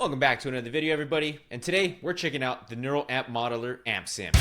Welcome back to another video, everybody, and today we're checking out the neural amp modeler Ampsim.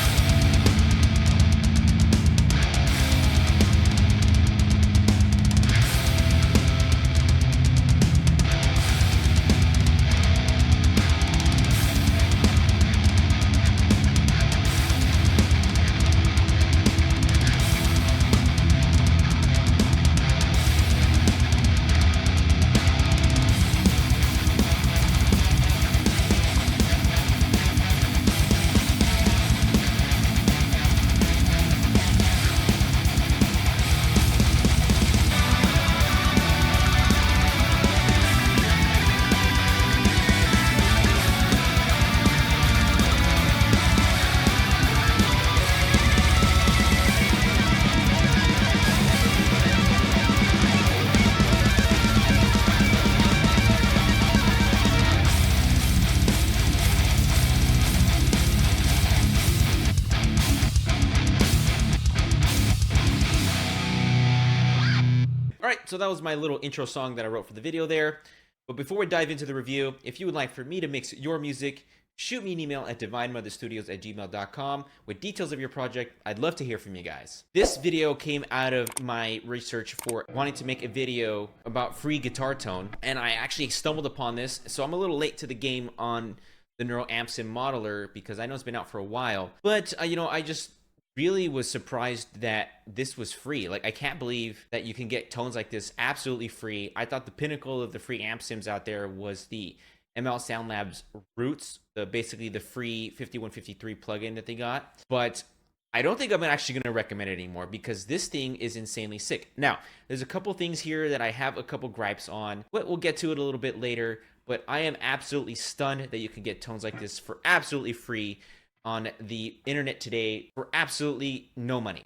Alright, so that was my little intro song that I wrote for the video there. But before we dive into the review, if you would like for me to mix your music, shoot me an email at divinemotherstudios@gmail.com with details of your project. I'd love to hear from you guys. This video came out of my research for wanting to make a video about free guitar tone, and I actually stumbled upon this, so I'm a little late to the game on the neural Ampsim modeler because I know it's been out for a while. But, I just really was surprised that this was free. Like, I can't believe that you can get tones like this absolutely free. I thought the pinnacle of the free amp sims out there was the ML Sound Labs Roots, basically the free 5153 plugin that they got. But I don't think I'm actually going to recommend it anymore because this thing is insanely sick. Now, there's a couple things here that I have a couple gripes on, but we'll get to it a little bit later. But I am absolutely stunned that you can get tones like this for absolutely free on the internet today for absolutely no money.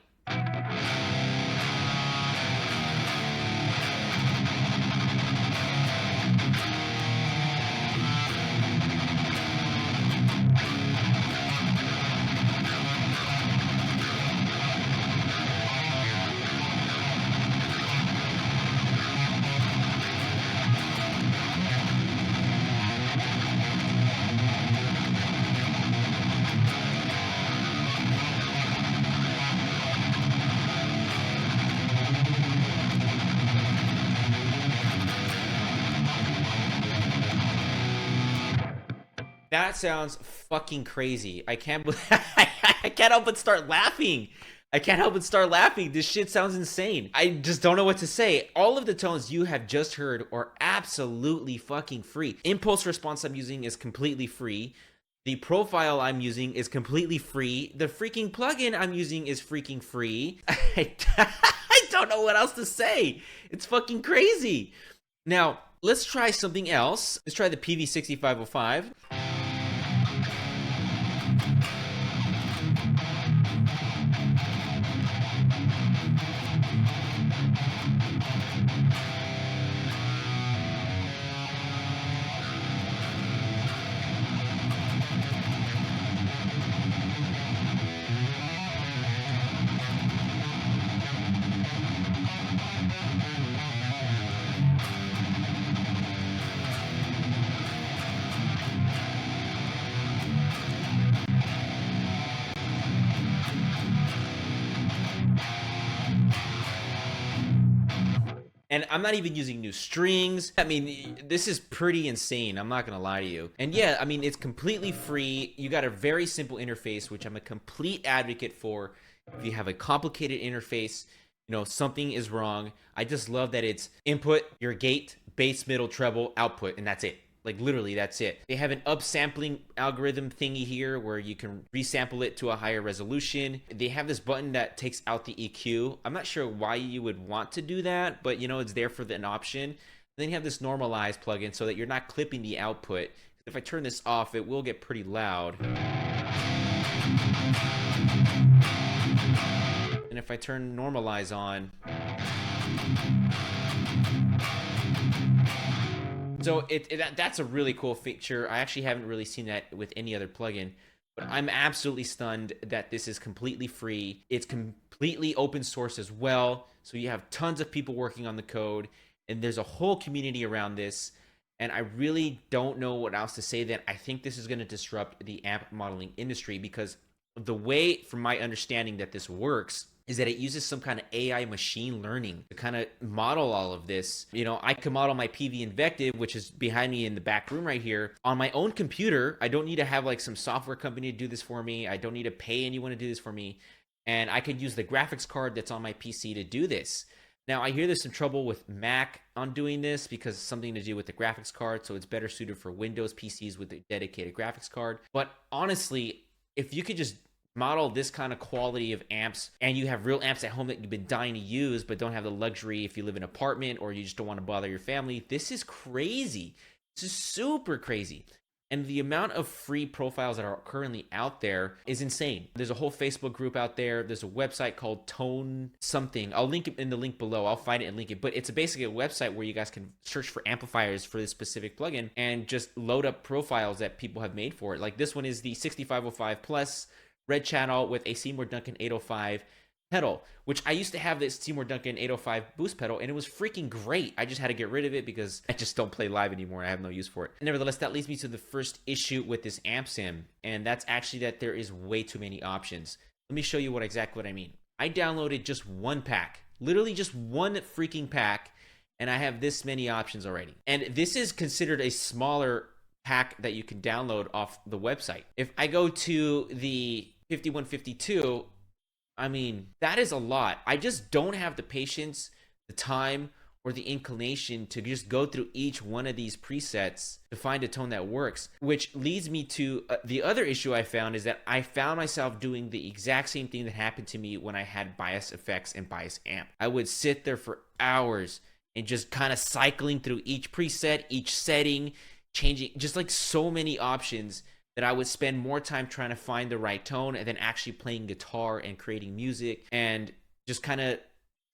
That sounds fucking crazy. I can't I can't help but start laughing. I can't help but start laughing. This shit sounds insane. I just don't know what to say. All of the tones you have just heard are absolutely fucking free. Impulse response I'm using is completely free. The profile I'm using is completely free. The freaking plugin I'm using is freaking free. I don't know what else to say. It's fucking crazy. Now, let's try something else. Let's try the PV6505. And I'm not even using new strings. I mean, this is pretty insane. I'm not gonna lie to you. And yeah, I mean, it's completely free. You got a very simple interface, which I'm a complete advocate for. If you have a complicated interface, something is wrong. I just love that it's input, your gate, bass, middle, treble, output, and that's it. Like, literally, that's it. They have an upsampling algorithm thingy here where you can resample it to a higher resolution. They have this button that takes out the EQ. I'm not sure why you would want to do that, but, it's there for an option. And then you have this normalize plugin so that you're not clipping the output. If I turn this off, it will get pretty loud. And if I turn normalize on, so that's a really cool feature. I actually haven't really seen that with any other plugin, but I'm absolutely stunned that this is completely free. It's completely open source as well, so you have tons of people working on the code, and there's a whole community around this. And I really don't know what else to say that I think this is going to disrupt the amp modeling industry, because the way, from my understanding, that this works is that it uses some kind of AI machine learning to kind of model all of this. You know, I can model my PV Invective, which is behind me in the back room right here, on my own computer. I don't need to have like some software company to do this for me. I don't need to pay anyone to do this for me. And I could use the graphics card that's on my PC to do this. Now, I hear there's some trouble with Mac on doing this because it's something to do with the graphics card, so it's better suited for Windows PCs with a dedicated graphics card. But honestly, if you could just model this kind of quality of amps, and you have real amps at home that you've been dying to use but don't have the luxury if you live in an apartment or you just don't want to bother your family, this is crazy. This is super crazy. And the amount of free profiles that are currently out there is insane. There's a whole Facebook group out there. There's a website called Tone something. I'll link it in the link below. I'll find it and link it. But it's basically a website where you guys can search for amplifiers for this specific plugin and just load up profiles that people have made for it. Like this one is the 6505 Plus red channel with a Seymour Duncan 805 pedal, which I used to have this Seymour Duncan 805 boost pedal, and it was freaking great. I just had to get rid of it because I just don't play live anymore. I have no use for it. Nevertheless, that leads me to the first issue with this Ampsim, and that's actually that there is way too many options. Let me show you exactly what I mean. I downloaded just one pack, literally just one freaking pack, and I have this many options already. And this is considered a smaller pack that you can download off the website. If I go to the 5152, I mean, that is a lot. I just don't have the patience, the time, or the inclination to just go through each one of these presets to find a tone that works, which leads me to the other issue I found is that I found myself doing the exact same thing that happened to me when I had bias effects and bias amp. I would sit there for hours and just kind of cycling through each preset, each setting, changing, just like so many options, that I would spend more time trying to find the right tone and then actually playing guitar and creating music and just kind of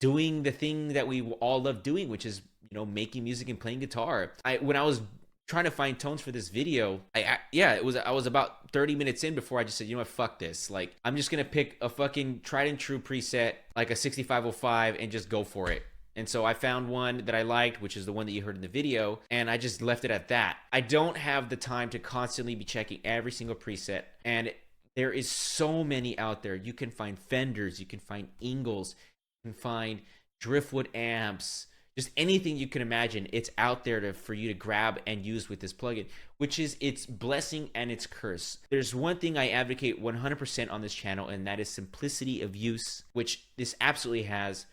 doing the thing that we all love doing, which is, you know, making music and playing guitar. When I was trying to find tones for this video, I was about 30 minutes in before I just said, you know what, fuck this. Like, I'm just gonna pick a fucking tried and true preset, like a 6505, and just go for it. And so I found one that I liked, which is the one that you heard in the video, and I just left it at that. I don't have the time to constantly be checking every single preset, and there is so many out there. You can find Fenders, you can find Ingles, you can find Driftwood amps, just anything you can imagine. It's out there for you to grab and use with this plugin, which is its blessing and its curse. There's one thing I advocate 100% on this channel, and that is simplicity of use, which this absolutely has,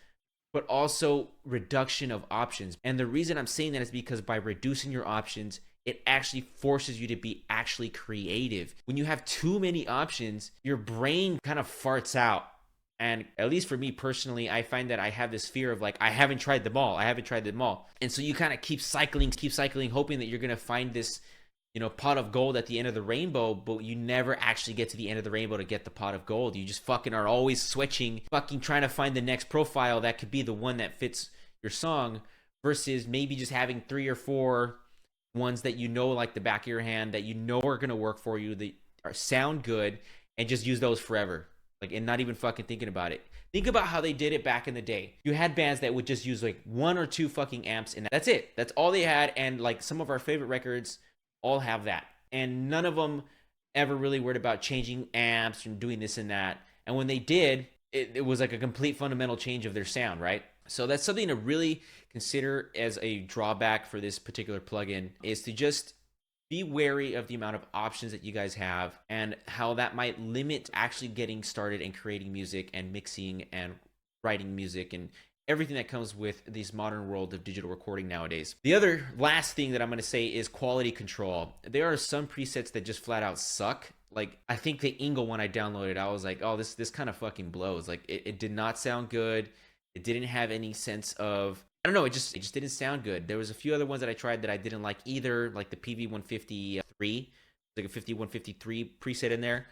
but also reduction of options. And the reason I'm saying that is because by reducing your options, it actually forces you to be actually creative. When you have too many options, your brain kind of farts out. And at least for me personally, I find that I have this fear of like, I haven't tried them all. And so you kind of keep cycling, hoping that you're going to find this, you know, pot of gold at the end of the rainbow, but you never actually get to the end of the rainbow to get the pot of gold. You just fucking are always switching, fucking trying to find the next profile that could be the one that fits your song, versus maybe just having 3 or 4 ones that you know, like the back of your hand, that you know are gonna work for you, that are sound good, and just use those forever. Like, and not even fucking thinking about it. Think about how they did it back in the day. You had bands that would just use like 1 or 2 fucking amps, and that's it. That's all they had. And like some of our favorite records all have that, and none of them ever really worried about changing amps and doing this and that. And when they did, it was like a complete fundamental change of their sound, right? So that's something to really consider as a drawback for this particular plugin, is to just be wary of the amount of options that you guys have and how that might limit actually getting started and creating music and mixing and writing music and everything that comes with this modern world of digital recording nowadays. The other last thing that I'm going to say is quality control. There are some presets that just flat out suck. Like, I think the Ingle one I downloaded, I was like, oh, this kind of fucking blows. Like, it did not sound good. It didn't have any sense of, I don't know, it just didn't sound good. There was a few other ones that I tried that I didn't like either, like the PV153, like a 5153 preset in there.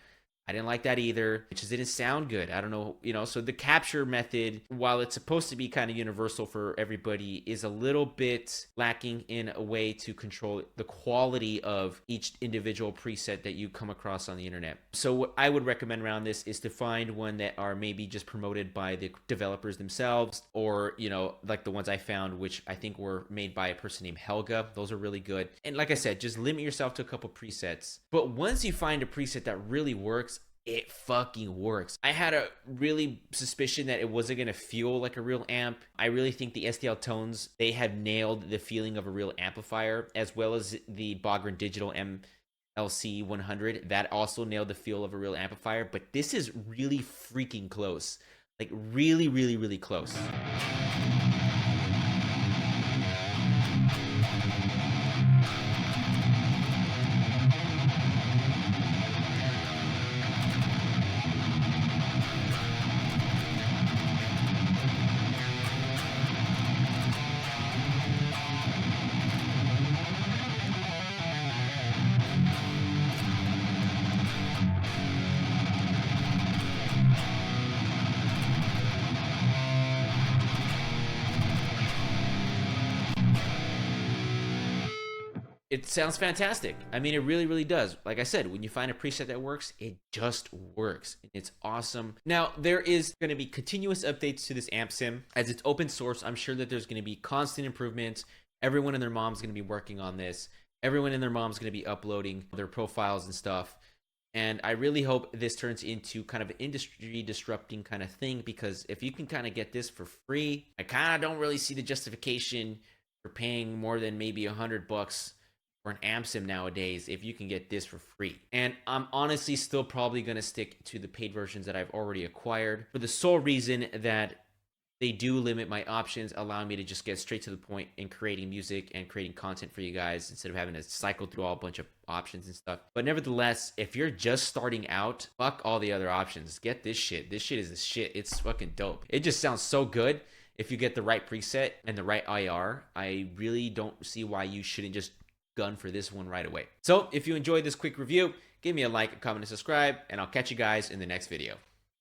I didn't like that either. It just didn't sound good. I don't know, you know, so the capture method, while it's supposed to be kind of universal for everybody, is a little bit lacking in a way to control the quality of each individual preset that you come across on the internet. So what I would recommend around this is to find one that are maybe just promoted by the developers themselves, or, you know, like the ones I found, which I think were made by a person named Helga. Those are really good. And like I said, just limit yourself to a couple presets. But once you find a preset that really works, it fucking works. I had a really suspicion that it wasn't gonna feel like a real amp. I really think the STL tones, they have nailed the feeling of a real amplifier, as well as the Bogren Digital MLC 100. That also nailed the feel of a real amplifier, but this is really freaking close. Like really, really, really close. It sounds fantastic. I mean, it really, really does. Like I said, when you find a preset that works, it just works. It's awesome. Now, there is going to be continuous updates to this Ampsim. As it's open source, I'm sure that there's going to be constant improvements. Everyone and their mom's going to be working on this. Everyone and their mom's going to be uploading their profiles and stuff. And I really hope this turns into kind of an industry disrupting kind of thing, because if you can kind of get this for free, I kind of don't really see the justification for paying more than maybe $100 for an Ampsim nowadays if you can get this for free. And I'm honestly still probably going to stick to the paid versions that I've already acquired, for the sole reason that they do limit my options, allowing me to just get straight to the point in creating music and creating content for you guys, instead of having to cycle through all a bunch of options and stuff. But nevertheless, if you're just starting out, fuck all the other options. Get this shit. This shit is the shit. It's fucking dope. It just sounds so good. If you get the right preset and the right IR, I really don't see why you shouldn't just gun for this one right away. So if you enjoyed this quick review, give me a like, a comment, and subscribe, and I'll catch you guys in the next video.